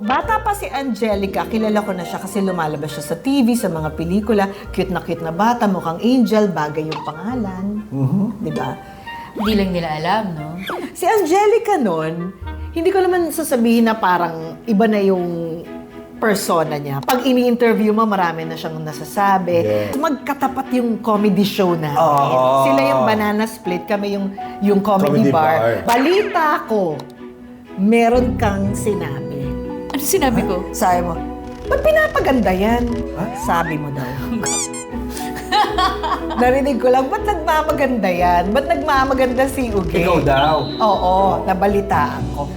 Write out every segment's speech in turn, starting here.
bata pa si Angelica, kilala ko na siya kasi lumalabas siya sa TV, sa mga pelikula. Cute na bata, mukhang angel, bagay yung pangalan. Di ba? Hindi lang nila alam, no? Si Angelica noon, hindi ko naman sasabihin na parang iba na yung persona niya. Pag ini-interview mo, marami na siyang nasasabi. Yes. Magkatapat yung comedy show natin. Oo. Sila yung Banana Split, kami yung comedy bar. Balita ko, meron kang sinabi. Ano sinabi ko? Sabi mo, ba't pinapaganda yan? Sabi mo daw. Narinig ko lang, ba't nagmamaganda yan? Ba't nagmamaganda si Uge? Ikaw daw. Oo, nabalitaan ko.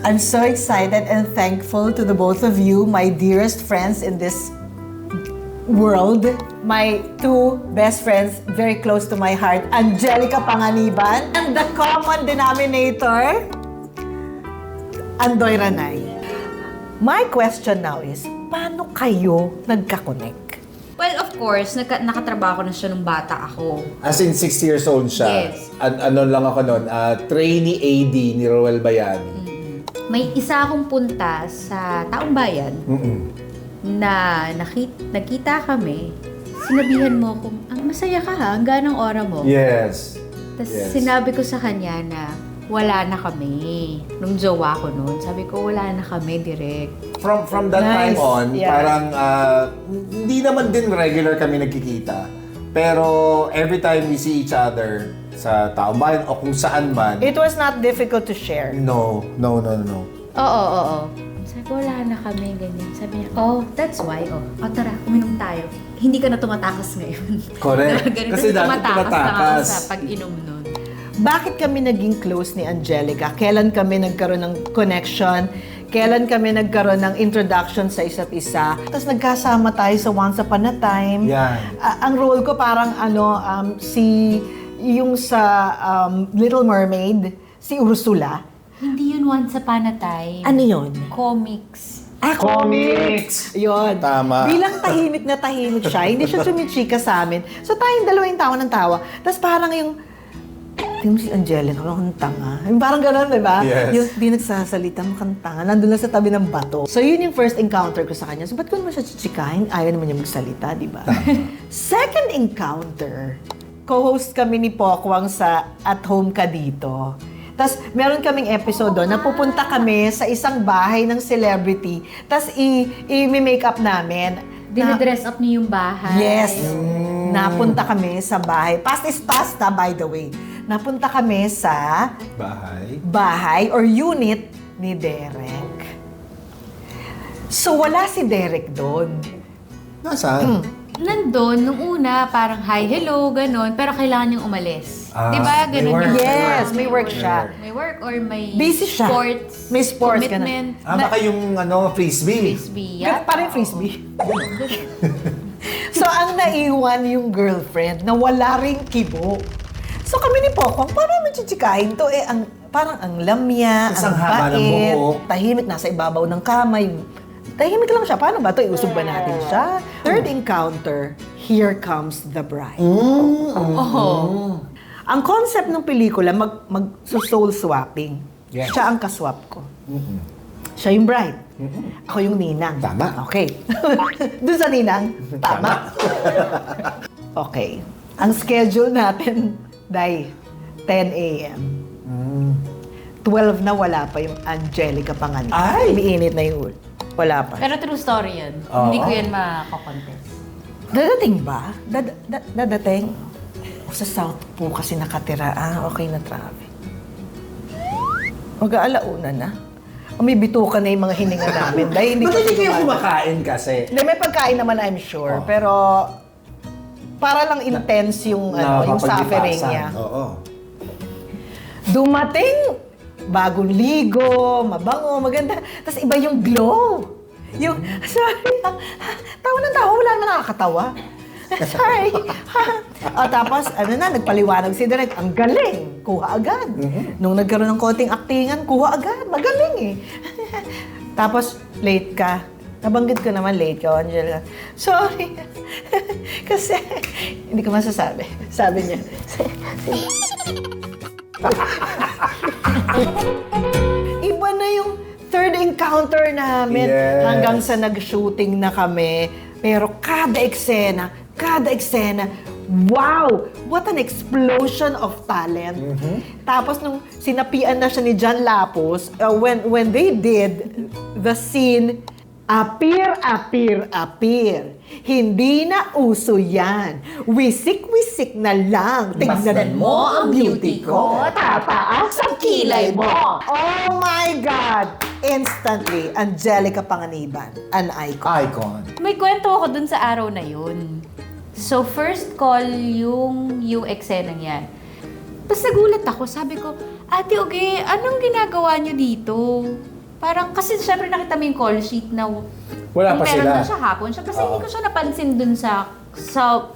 I'm so excited and thankful to the both of you, my dearest friends in this world. My two best friends, very close to my heart, Angelica Panganiban, and the common denominator, Andoy Ranay. My question now is, paano kayo nagka-connect? Well, of course, nakatrabaho na siya nung bata ako. As in 6 years old siya. Yes. Ano lang ako noon, trainee AD ni Roel Bayani. May isa akong punta sa Taong Bayan na nakita kami. Sinabihan mo ko, ang masaya ka ha, hanggang ang ora mo. Yes. Tapos Yes. sinabi ko sa kanya na wala na kami. Nung jowa ko noon, sabi ko wala na kami direct. From that Nice. time on, Yeah. parang hindi naman din regular kami nagkikita. Pero every time we see each other sa Taong Bayan o kung saan man, It was not difficult to share. no. Oo. Sabi ko, wala na kami, ganyan. Sabi niya, oh, that's why, tara, uminom tayo. Hindi ka na tumatakas ngayon. Correct. Ganun, Kasi dati lang ako tumatakas. sa pag-inom nun. Bakit kami naging close ni Angelica? Kailan kami nagkaroon ng connection? Kailan kami nagkaroon ng introduction sa isa't isa? Tapos nagkasama tayo sa Once Upon a Time. Yan. Ang role ko parang yung sa Little Mermaid, si Ursula. Hindi yun Once Upon a Time. Ano yun? Comics. Comics! Yun. Tama. Bilang tahimik na tahimik siya, hindi siya sumichika sa amin. So tayong dalawang tawa ng tawa. Tapos parang yung, tingnan mo si Angelica, mukhang tanga. Yung parang gano'n, di ba? Yes. Yung di nagsasalita, mukhang tanga. Nandun lang sa tabi ng bato. So yun yung first encounter ko sa kanya. So ba't ko naman siya chichikahin? Ayaw naman niya magsalita, di ba? Second encounter, co-host kami ni Pokwang sa At Home Ka Dito. Tapos, meron kaming episode doon na pupunta kami sa isang bahay ng celebrity. Tapos, i-make up namin. Dinadress up niyo yung bahay. Yes! Napunta kami sa bahay. Past is past, by the way. Napunta kami sa bahay or unit ni Derek. So, wala si Derek doon. Nasaan? Nandun, nung una, parang hi, hello, ganon. Pero kailangan niyang umalis. Di ba? may Ganon work. yung Yes, may work siya. May work or may Busy siya. sports. May sports, commitment. Baka yung frisbee. Frisbee. Parang frisbee. So, ang naiwan yung girlfriend na wala ring kibo. So, kami ni Pokwang, parang machichikahin to. Parang ang lamya, Tas ang ang haba ng bait, buhok. tahimik, nasa ibabaw ng kamay. Tahimik lang siya. Paano ba ito? Iusog ba natin siya? Third encounter, here comes the bride. Ang concept ng pelikula, mag-soul swapping. Yes. Siya ang kaswap ko. Siya yung bride. Ako yung ninang. Tama. Okay. Doon sa ninang, tama. Okay. Ang schedule natin, Day, 10 a.m. 12 na wala pa yung Angelica Panganiban. Ay! Umiinit na yung ulo. Wala pa. Pero true story yan. Oo. Hindi ko yan makakontest. Dadating ba? Dadating? Sa South po kasi nakatira. Okay na traffic. Mag-aalauna na. May bituka na yung mga hininga namin. Dahil hindi Ba't hindi kayo kumakain. kumakain kasi? Hindi, may pagkain naman, I'm sure. Pero, para lang intense yung, yung suffering niya. Oo. Dumating, bagong ligo, mabango, maganda. Tapos iba yung glow. Yung, sorry, tawa ng tawa, wala naman nakakatawa. Sorry. Tapos, nagpaliwanag si Direk. Ang galing. Kuha agad. Nung nagkaroon ng konting aktingan, kuha agad. Magaling eh. Tapos, late ka. Nabanggit ko naman late ka, Angela. Sorry. Kasi, hindi ko masasabi. Sabi niya. Iba na yung third encounter namin. Yes. Hanggang sa nag-shooting na kami. Pero kada eksena, wow! What an explosion of talent. Tapos nung sinapian na siya ni John Lapus, when they did the scene, appear. Hindi na uso yan. Wisik-wisik na lang. Tignan mo ang beauty ko. Tataas ang kilay mo. Oh my God! Instantly, Angelica Panganiban, an icon. Icon. May kwento ako dun sa araw na yun. So, first call yung eksena niya. Tapos nagulat ako, sabi ko, Ate Uge, anong ginagawa niyo dito? Parang, kasi syempre nakita mo yung call sheet na Wala pa meron sila. na siya hapon. Siya, kasi hindi ko siya napansin dun sa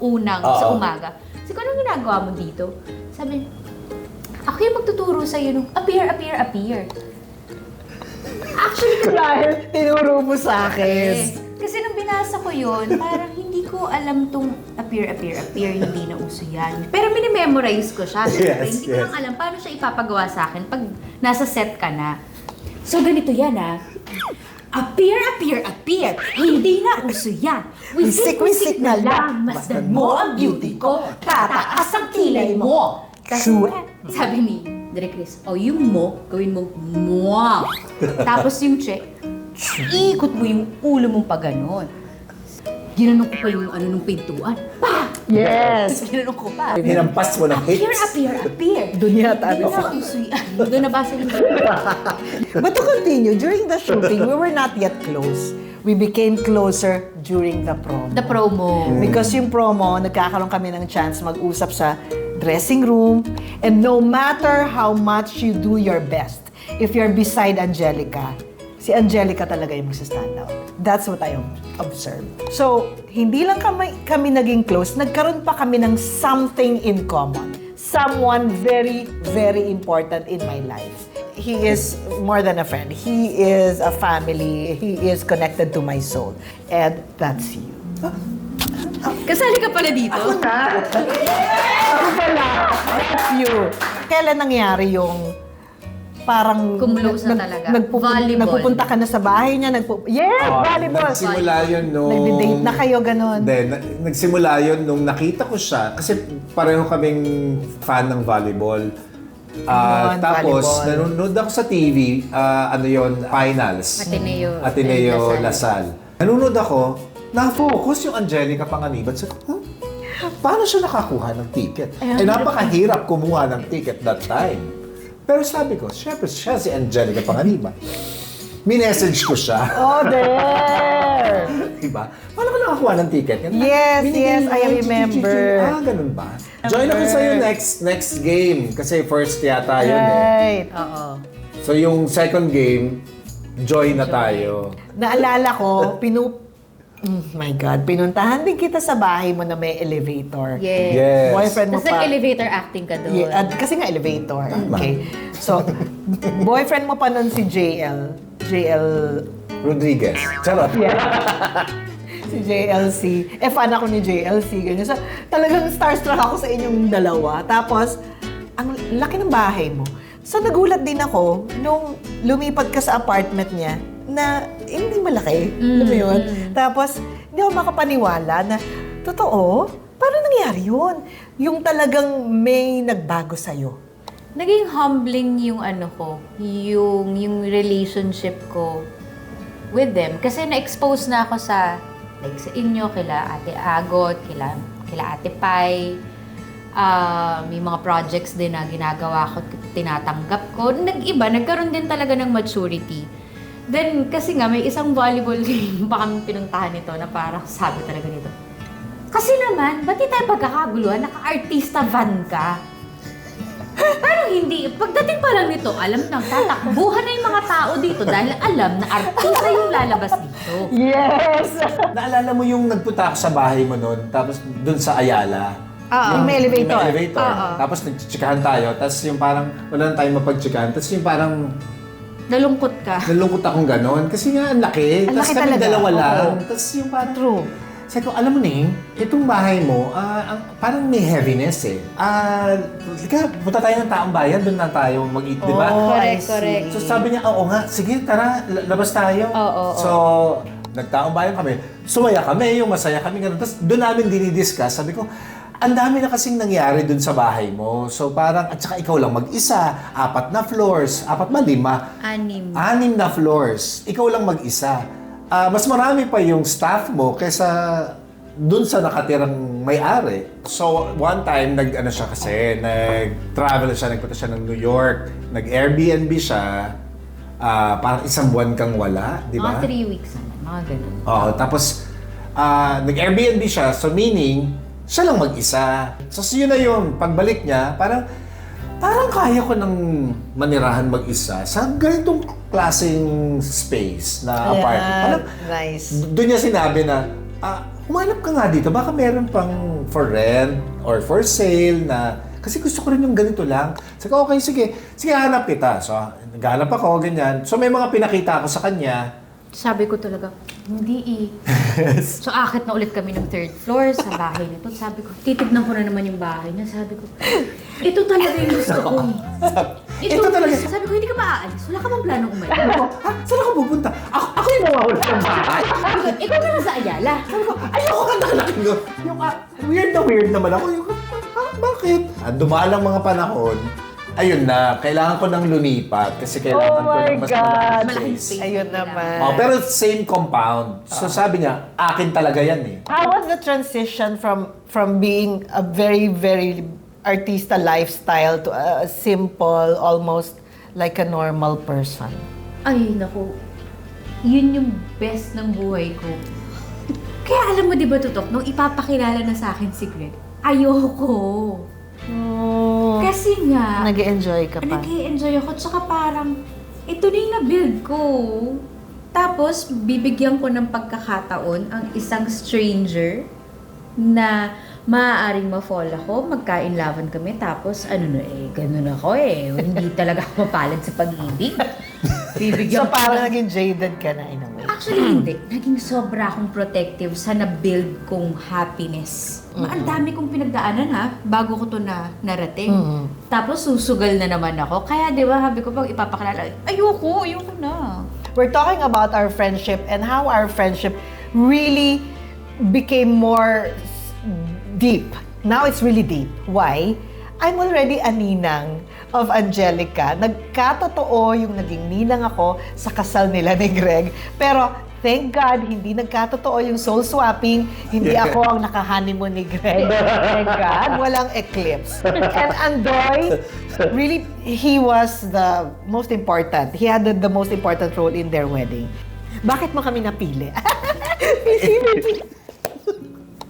umaga. Sabi ko, anong ginagawa mo dito? Sabi, ako yung magtuturo sa'yo nung appear. Actually, Dahil tinuro mo sa akin. kasi nung binasa ko yun, parang hindi ko alam tong appear, hindi na uso yan. Pero minimemorize ko siya. Siyempre, Yes, hindi ko lang alam paano siya ipapagawa sa akin pag nasa set ka na. So, ganito yan Appear. Hindi na uso yan. Wisik-wisik na lang. Masdan mo ang beauty ko. Tataas ang kilay mo. Sure. Sabi ni Direk Chris, yung mo, gawin mo mwah. Tapos yung check, ikot mo yung ulo mong pag ganon. Ginanong ko pa yung nung pintuan. Pa! Yes! Tapos ginanong ko pa. Hinampas mo ng hits. Appear. Doon yata. Hindi na uso yan. Doon nabasa yung But to continue, during the shooting, we were not yet close. We became closer during the promo. the promo. Because yung promo, nagkakaroon kami ng chance mag-usap sa dressing room. And no matter how much you do your best, if you're beside Angelica, si Angelica talaga yung magsa-stand out. That's what I observed. So, hindi lang kami naging close, nagkaroon pa kami ng something in common. Someone very, very important in my life. He is more than a friend. He is a family. He is connected to my soul. And that's you. Kasali ka pala dito? Ako pala. That's you. Kailan nangyari yung parang Close na talaga. Volleyball. Nagpupunta ka na sa bahay niya. Volleyball. Nagsimula yun nung... Nagde-date na kayo, ganun. Hindi, nagsimula yun nung nakita ko siya. Kasi pareho kaming fan ng volleyball. Tapos, volleyball. nanonood ako sa TV, finals. Ateneo Lasal. Nanonood ako, na-focus yung Angelica Panganiban. Sabi ko, paano siya nakakuha ng ticket? Napakahirap kumuha ng ticket that time. Pero sabi ko, syempre siya si Angelica Panganiban. Minessage ko siya. Oh, there! Diba? Paano ka nakakuha ng ticket? Yes, I remember. Ganun ba? Join ako sa'yo next game. Kasi first yata yun Right. Oo. So yung second game, join na tayo. Naalala ko, my God, pinuntahan din kita sa bahay mo na may elevator. Yes. Boyfriend mo Tapos pa. nag-elevator acting ka doon. Yeah, kasi nga elevator. Okay. So, boyfriend mo pa nun si JL. Rodriguez. Charot. Si JLC. Fan ako ni JLC. Ganyan. So, talagang starstruck ako sa inyong dalawa. Tapos, ang laki ng bahay mo. So, nagulat din ako nung lumipat ka sa apartment niya na hindi malaki. Alam mo yun? Tapos, hindi ako makapaniwala na, totoo? Paano nangyari yun? Yung talagang may nagbago sa'yo. Naging humbling yung yung relationship ko with them. Kasi na-expose na ako sa inyo, kila Ate Agot, kila Ate Pai. May mga projects din na ginagawa ko, tinatanggap ko. Nagkaroon din talaga ng maturity. Then, kasi nga, may isang volleyball game pa kami pinuntahan nito na parang sabi talaga nito. Kasi naman, ba't di tayo pagkakaguluhan? Naka-artista van ka. Pero hindi, pagdating pa lang nito, alam nang tatakbuhan na yung mga tao dito dahil alam na artista yung lalabas dito. Yes! Naalala mo yung nagpunta ako sa bahay mo noon, tapos dun sa Ayala. Yung may elevator. May elevator. Tapos nagchichikahan tayo, tapos yung parang wala na tayong mapagchikahan, tapos yung parang Nalungkot ka. Nalungkot akong ganon. Kasi nga, ang laki. Ang Tapos laki kami talaga. dalawa lang. Oo. Tapos yung parang, True. sabi ko, alam mo Ning, itong bahay mo, parang may heaviness eh. Punta tayo ng Taong Bayan, doon na tayo mag-eat, di ba? Oh, I Correct, see. correct. So sabi niya, oo nga, sige tara, labas tayo. Oo. So, nagtaong bayan kami. Sumaya kami, yung masaya kami. Ganun. Tapos doon namin dinidiscuss. Sabi ko, ang dami na kasing nangyari doon sa bahay mo. So parang, at saka ikaw lang mag-isa. 4 na floors. 4 ba? 5? 6. 6 na floors. Ikaw lang mag-isa. Mas marami pa yung staff mo kaysa doon sa nakatirang may-ari. So, one time, nag-travel siya, nagpunta siya ng New York. Nag-Airbnb siya. Parang 1 buwan kang wala, di ba? Mga 3 weeks naman, mga ganun. Oo, tapos nag-Airbnb siya, so meaning, siya lang mag-isa. So yun na yun, pagbalik niya, parang kaya ko nang manirahan mag-isa sa ganitong klaseng space na apartment. Parang, Nice. doon niya sinabi na, humanap ka nga dito, baka meron pang for rent or for sale na, kasi gusto ko rin yung ganito lang. Sabi ko, okay, sige, hanap kita. So, naghanap ako, ganyan. So, may mga pinakita ako sa kanya. Sabi ko talaga, hindi So, akit na ulit kami ng 3rd floor sa bahay nito. Sabi ko, titignan ko na naman yung bahay niya. Sabi ko, ito talaga yung gusto ko. Ito talaga. Sabi ko, hindi ka maaalis. Wala ka bang planong umalis? Sabi ko, saan ako pupunta? Ako yung mawawala ng bahay. Sabi ko, ikaw na lang sa Ayala. Sabi ko, ayoko ka nakalaking ko. Yung weird naman ako. Yung, bakit? Dumaan ang mga panahon. Ayun na, kailangan ko ng lumipat kasi kailangan ko ng mas malaking Malaking space. space. Ayun naman. Pero same compound. So sabi niya, akin talaga yan eh. How was the transition from being a very, very artista lifestyle to a simple, almost like a normal person? Ay, naku. Yun yung best ng buhay ko. Kaya alam mo, di ba, Tutok, nung ipapakilala na sa akin si Greg, ayoko. Oh, Kasi nga, nag-enjoy ka pa. nag-i-enjoy ako. Tsaka parang, ito na yung na-build ko. Tapos, bibigyan ko ng pagkakataon ang isang stranger na maaaring ma-fall ako, magka-inlaban kami, tapos ganun ako hindi talaga ako mapalad sa pag-ibig. So Bibigyan ko parang ng- naging jaded ka na in a way. Actually, hindi. Naging sobra akong protective sa na-build kong happiness. Ang dami kong pinagdaanan bago ko to narating. Tapos susugal na naman ako. Kaya di ba, sabi ko pag ipapakilala, ayoko na. We're talking about our friendship and how our friendship really became more deep. Now it's really deep. Why? I'm already a ninang of Angelica. Nagkatotoo yung naging ninang ako sa kasal nila ni Greg. Pero thank God, hindi nagkatotoo yung soul swapping. Hindi ako ang naka-honeymoon ni Greg. Thank God, walang eclipse. And Andoy, really, he was the most important. He had the most important role in their wedding. Bakit mo kami napili?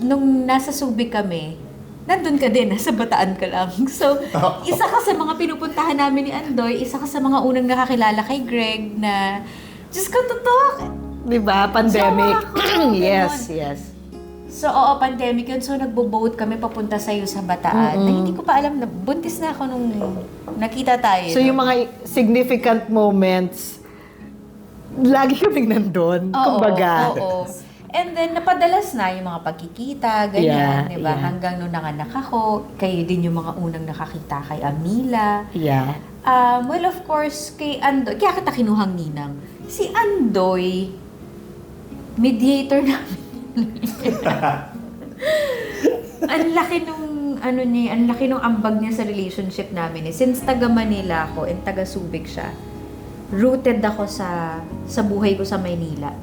Nung nasa Subic kami, nandun ka din, nasa Bataan ka lang. So, isa ka sa mga pinupuntahan namin ni Andoy, isa ka sa mga unang nakakilala kay Greg na, Diyos ko, Tutok! Diba? Pandemic. So, Yes, ganon. yes. So, oo, pandemic yun. So, nagbo-boat kami papunta sa'yo sa Bataan. Na hindi ko pa alam na buntis na ako nung nakita tayo. So yung mga significant moments, lagi kaming nandun. Kumbaga. Oo. And then, napadalas na yung mga pagkikita, ganyan, Yeah, di ba? yeah. Hanggang nung nanganak ako, kayo din yung mga unang nakakita kay Amila. Yeah. Well, of course, kay Andoy, kaya kita kinuhang ninang. Si Andoy, mediator namin. Ang laki nung, ang laki nung ambag niya sa relationship namin. Since taga Manila ako and taga Subic siya, rooted ako sa buhay ko sa Maynila.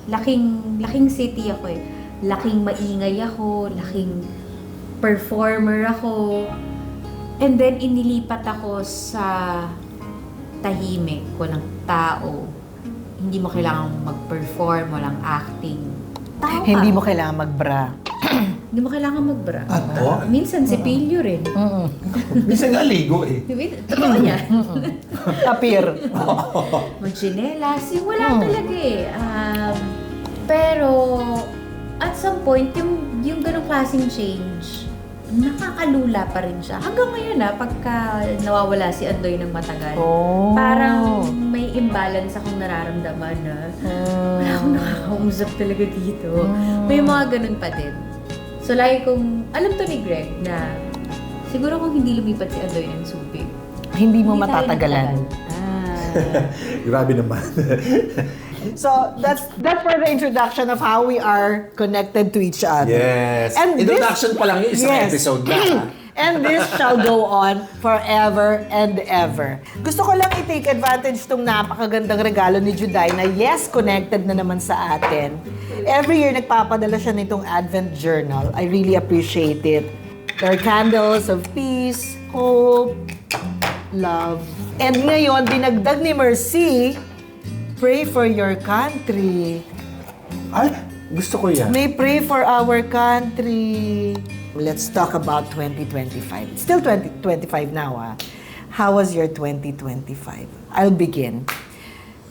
Laking city ako Laking maingay ako, laking performer ako. And then, inilipat ako sa tahimik, walang tao. Hindi mo kailangang mag-perform, walang acting. Tao ka. Hindi mo kailangan magbra. Hindi mo kailangan mag-bra. Ano? Minsan, si Pilyo rin. Minsan nga ligo eh. Totoo yan. Tapir. Mag-chinelas, wala talaga pero, at some point, yung ganong klaseng change, nakakalula pa rin siya. Hanggang ngayon pagka nawawala si Andoy ng matagal, Oh. parang may imbalance akong nararamdaman na wala akong nakakausap talaga dito. May mga ganun pa din. So lagi kong, alam to ni Greg na siguro kung hindi lumipat si Andoy ng Subic, Hindi mo hindi tayo matatagalan. nagtagal. Grabe naman. So, that's for the introduction of how we are connected to each other. Yes. And Introduction this- pa lang yung isang Yes. episode na. And this shall go on forever and ever. Gusto ko lang i-take advantage tong napakagandang regalo ni Juday na yes, connected na naman sa atin. Every year nagpapadala siya nitong Advent Journal. I really appreciate it. There are candles of peace, hope, love. And ngayon, dinagdag ni Mercy, pray for your country. Ay, gusto ko yan. May pray for our country. Let's talk about 2025. It's still 2025 now, How was your 2025? I'll begin.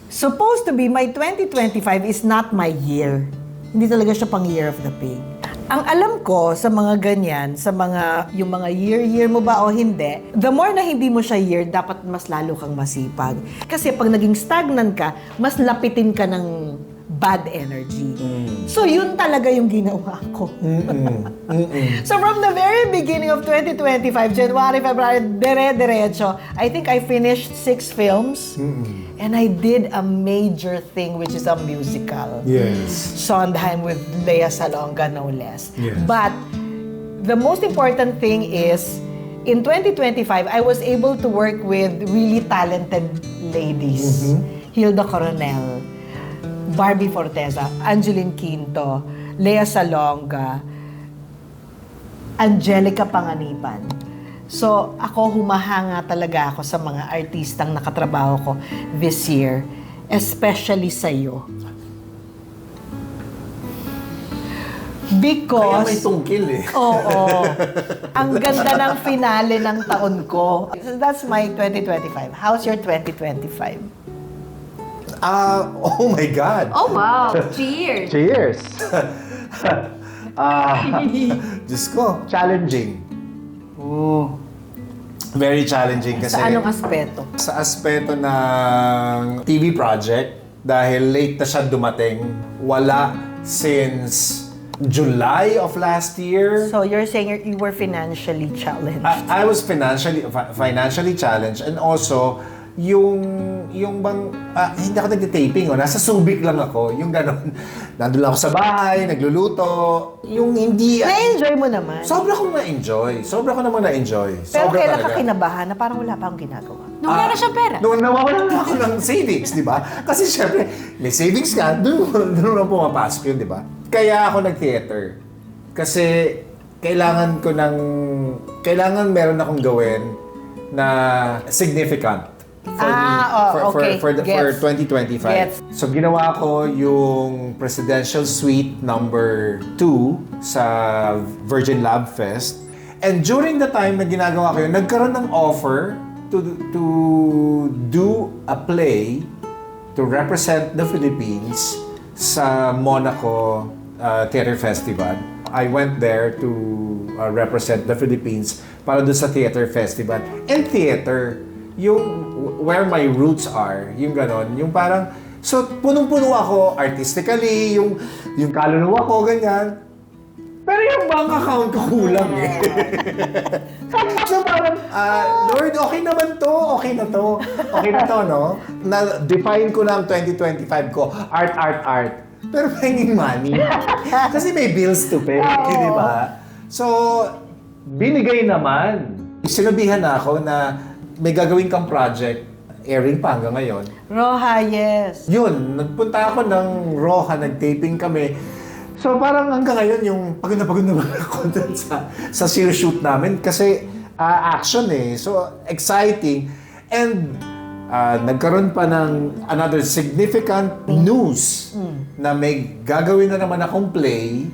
Supposed to be, my 2025 is not my year. Hindi talaga siya pang year of the pig. Ang alam ko sa mga ganyan, sa mga, yung mga year mo ba o hindi, the more na hindi mo siya year, dapat mas lalo kang masipag. Kasi pag naging stagnant ka, mas lapitin ka ng bad energy. So yun talaga yung ginawa ko. So from the very beginning of 2025, January, February, dire-diretso, I think I finished 6 films. And I did a major thing, which is a musical. Yes. Sondheim with Lea Salonga, no less. Yes. But the most important thing is, in 2025, I was able to work with really talented ladies. Hilda Coronel, Barbie Forteza, Angeline Quinto, Lea Salonga, Angelica Panganiban. So, ako humahanga talaga ako sa mga artistang nakatrabaho ko this year, especially sa'yo. Kaya Because... may tungkil eh. Oo. Ang ganda ng finale ng taon ko. So that's my 2025. How's your 2025? Oh my God. Oh wow! Cheers! Cheers! Diyos ko, challenging. Very challenging kasi Sa anong aspeto? sa aspeto ng TV project, dahil late na siya dumating, wala since July of last year. So you're saying you were financially challenged. I was financially challenged, and also yung bang hindi ako nagte-taping, nasa Subic lang ako, yung gano'n. Nandun lang ako sa bahay, nagluluto, yung hindi Na-enjoy mo naman. sobra ko namang na-enjoy. Pero Sobra kailan ka talaga. kinabahan na parang wala pa akong ginagawa? Nung wala na siyang pera. Nung nawawala na ako ng savings, di ba? Kasi syempre, may savings ka, doon lang pumapasok yun, di ba? Kaya ako nag-theater. Kasi kailangan meron akong gawin na significant for me, for Gets. 2025. Gets. So ginawa ko yung Presidential Suite number 2 sa Virgin Lab Fest. And during the time na ginagawa ko yun, nagkaroon ng offer to do a play to represent the Philippines sa Monaco Theater Festival. I went there to represent the Philippines para doon sa theater festival. And theater, yung where my roots are, yung ganon, yung parang, so punong-puno ako artistically, yung kaluluwa ko, ganyan. Pero yung bank account ko kulang eh. So parang, Lord, okay naman to, okay na to, no? Na-define ko na ang 2025 ko, art. Pero penging money. Kasi may bills to pay, di ba? So, binigay naman. Sinabihan na ako na may gagawin kang project, airing pa hanggang ngayon. Roja, yes. Yun, nagpunta ako ng Roja, nag-taping kami. So parang hanggang ngayon yung pagod na ako dun sa shoot namin kasi action eh. So exciting. And nagkaroon pa ng another significant news na may gagawin na naman akong play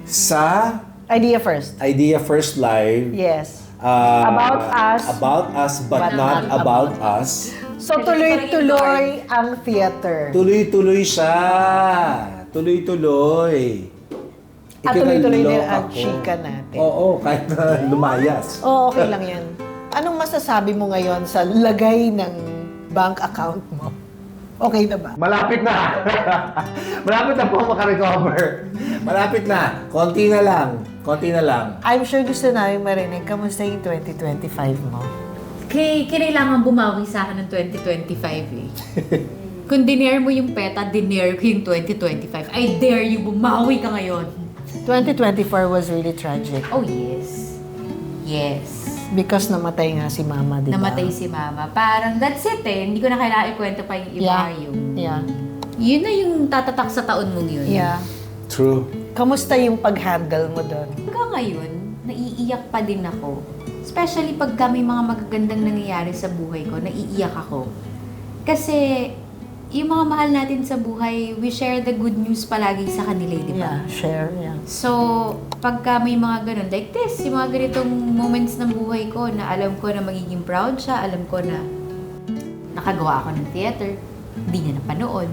sa Idea First. Idea First Live. Yes. About us, but But not not about us. So tuloy-tuloy ang theater. Tuloy-tuloy siya. Tuloy-tuloy. At tuloy-tuloy din Ikinalok ang ako. chika natin. Oo, kahit na lumayas. Oo, okay lang yan. Anong masasabi mo ngayon sa lagay ng bank account mo? Okay na ba? Malapit na. Malapit na po makarecover. Malapit na. Konti na lang. Konti na lang. I'm sure gusto namin marinig, kamusta yung 2025 mo? Kailangan bumawi sa akin ng 2025 eh. Kung dinare mo yung PETA, dinare ko yung 2025. I dare you, bumawi ka ngayon. 2024 was really tragic Oh yes. Yes. because namatay nga si Mama, di ba? Namatay si Mama. Parang that's it eh. Hindi ko na kailangan ikwento pa yung iba yung... Yeah. Yun na yung tatatak sa taon mong yun. Yeah. True. Kamusta yung pag-handle mo doon? Hanggang ngayon, naiiyak pa din ako. Especially pagka may mga magagandang nangyayari sa buhay ko, naiiyak ako. Kasi yung mga mahal natin sa buhay, we share the good news palagi sa kanila, di ba? Yeah, share, yeah. So, pagka may mga ganun, like this, yung mga ganitong moments ng buhay ko na alam ko na magiging proud siya, alam ko na nakagawa ako ng theater, hindi niya napanood,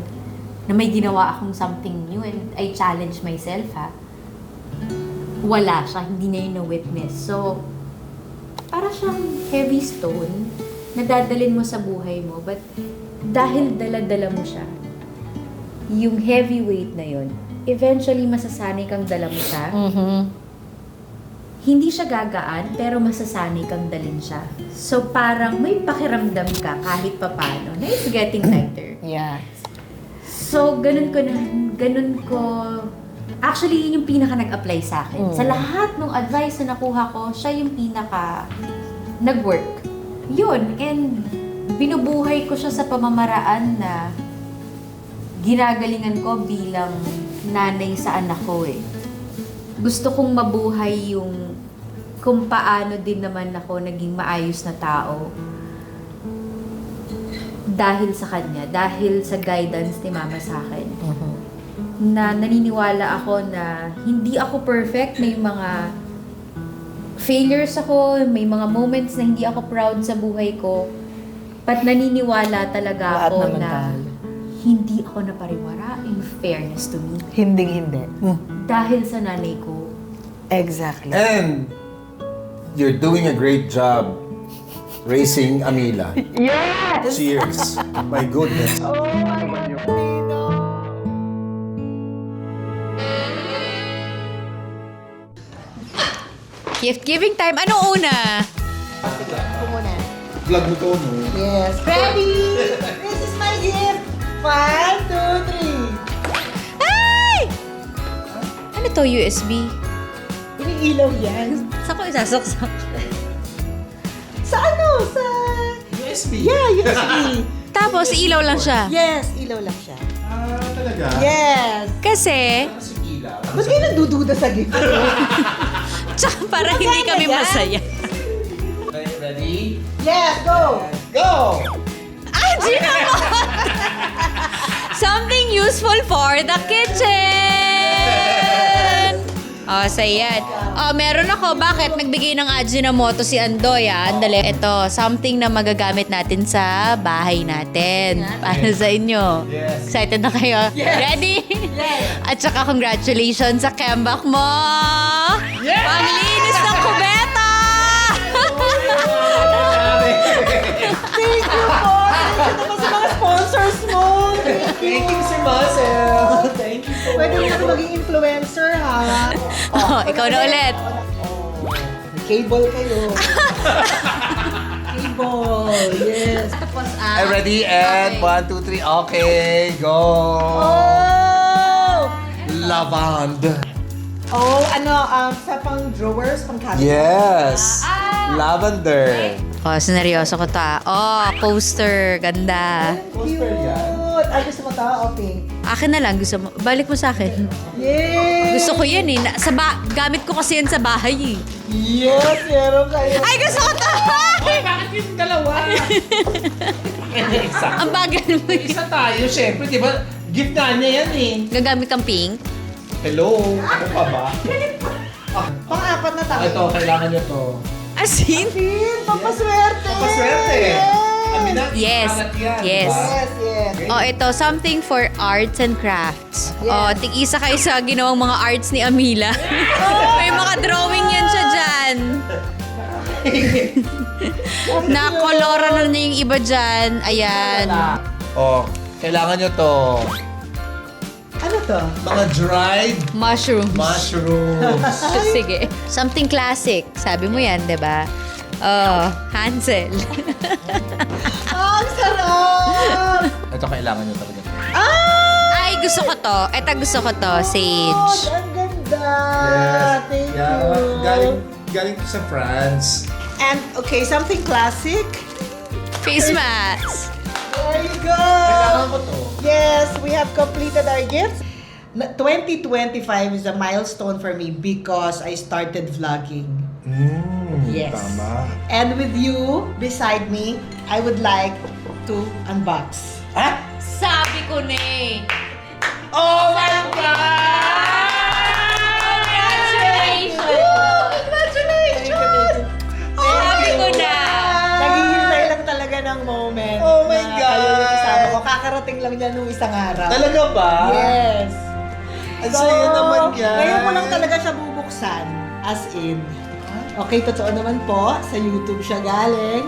na may ginawa akong something new and I challenge myself, ha? Wala siya, hindi niya yun na-witness. So, para siyang heavy stone na dadalhin mo sa buhay mo, but dahil dala-dala mo siya, yung heavyweight na yun, eventually masasanay kang dala mo siya. Mm-hmm. Hindi siya gagaan, pero masasanay kang dalhin siya. So parang may pakiramdam ka kahit papano na it's getting lighter. Yeah. So ganun ko, actually yun yung pinaka nag-apply sa akin. Sa lahat ng advice na nakuha ko, siya yung pinaka nag-work. Yun, and binubuhay ko siya sa pamamaraan na ginagalingan ko bilang nanay sa anak ko eh. Gusto kong mabuhay yung kung paano din naman ako naging maayos na tao dahil sa kanya, dahil sa guidance ni Mama sa akin. Mm-hmm. Na naniniwala ako na hindi ako perfect, may mga failures ako, may mga moments na hindi ako proud sa buhay ko. But naniniwala talaga Lahat ako naman na tayo. hindi ako napariwara in fairness to me. Hindi. Dahil sa nanay ko. Exactly. And you're doing a great job raising Amila. Yes! Cheers. My goodness. Oh my God, Nino! Gift giving time. Ano una? Ako muna. Vlog mo to, no? Yes. Ready? This is my gift. 5, 2, 3. Ay! Ano to, USB? Iniilaw yan. Saan ko isasaksak? Sa ano? Sa... USB. Yeah, USB. Tapos, ilaw lang siya. Yes, ilaw lang siya. Ah, talaga? Yes. Kasi, Kasi ilaw. Ba't kayo nagdududa sa gift ko? tsaka para hindi kami yan. masaya. Ready? Yes, go! Go! Ah, Gina mo! Something useful for the kitchen! Oh, so yan. Oh, meron ako. Bakit? Nagbigay ng Ajinomoto si Andoy, ah. Andali. Ito, something na magagamit natin sa bahay natin. Para sa inyo. Yes. Excited na kayo? Ready? At saka congratulations sa kembak mo! Panglinis ng kubeta! Thank you po! Thank you naman sa mga sponsors mo! Thank you, Sir Marcel. Thank you so Pwede mo na maging influencer, ha? Oh, ikaw na ulit. Cable kayo. Cable, yes. Tapos, Ready? And Okay. 1, 2, 3. Okay, go! Oh! Lavand. Oh, sa pang drawers, pang cabinet. Yes. Lavender. Oh, sineryoso ko ta. Oh, poster. Ganda. Cute! Ay, gusto mo to? O pink? Akin na lang. Gusto mo. Balik mo sa akin. Yay! Gusto ko yan eh. Gamit ko kasi yan sa bahay eh. Yes, meron kayo. Ay, gusto ko to! Bakit yung dalawa? Ang bagal mo eh. Isa tayo, syempre, di ba? Gift na niya yan eh. Gagamit kang pink? Hello. Ano pa ba? Pang-apat na tayo. Ito, kailangan niyo to. Asin? Pin, pampaswerte! Pampaswerte. Yes! Aminat, Yes. alat yan, Yes. diba? Yes, yes. Oh, ito, something for arts and crafts. Yes. Oh, tig-isa kayo sa ginawang mga arts ni Amila. May mga drawing yan siya dyan. Nakoloran na niya yung iba dyan. Ayan. Oh, kailangan nyo to. Ano to? Mga dried Mushrooms. mushrooms. Sige. Something classic. Sabi mo yan, di ba? Oh, Hansel. Ang sarap! Ito kailangan nyo talaga. Ay, gusto ko to. Ito gusto ko to. Sage. Ang ganda! Thank Yeah, you. galing to sa France. And, okay, something classic. Face mask. There you go! Kailangan ko to. Yes, we have completed our gifts. 2025 is a milestone for me because I started vlogging. Yes. Tama. And with you beside me, I would like to unbox. Ha? Sabi ko na eh. Oh my God! Congratulations! Sabi ko na. Naghihintay lang talaga ng moment. Oh my na God! Kayo yung kasama ko. Kakarating lang niya nung isang araw. Talaga ba? Yes. Ang saya naman yan. Ngayon ko lang talaga siya bubuksan. As in. Okay, totoo naman po. Sa YouTube siya galing.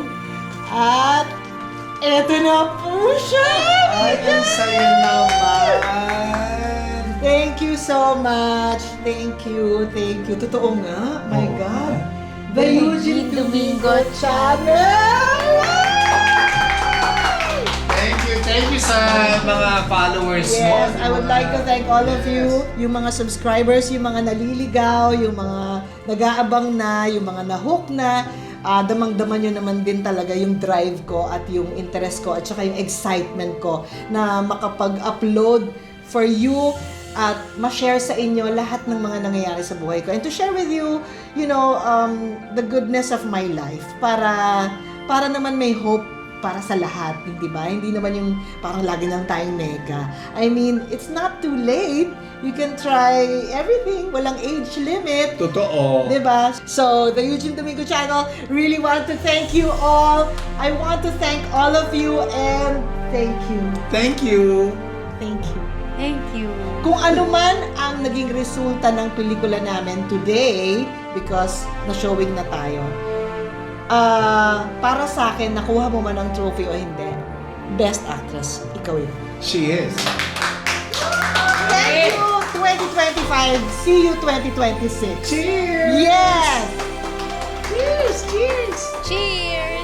At eto na po siya! Ay, ang saya naman. Thank you so much. Thank you. Thank you. Totoo nga. My Oo. God. The Eugene Domingo Channel! Thank you sa mga followers mo. Yes, I would like to thank all of you, yung mga subscribers, yung mga naliligaw, yung mga nag-aabang na, yung mga nahook na. Damang-dama nyo naman din talaga yung drive ko at yung interest ko at saka yung excitement ko na makapag-upload for you at ma-share sa inyo lahat ng mga nangyayari sa buhay ko and to share with you, you know, the goodness of my life para naman may hope para sa lahat, di ba? Hindi naman yung parang lagi lang tayong nega. I mean, it's not too late. You can try everything. Walang age limit. Totoo. Diba? So, the Eugene Domingo Channel really want to thank you all. I want to thank all of you and thank you. Thank you. Thank you. Thank you. Kung ano man ang naging resulta ng pelikula namin today, because na-showing na tayo, para sa akin, nakuha mo man ang trophy o hindi, Best Actress, ikaw yun. She is. Thank you, 2025. See you 2026. Cheers! Yes! Cheers! Cheers! Cheers!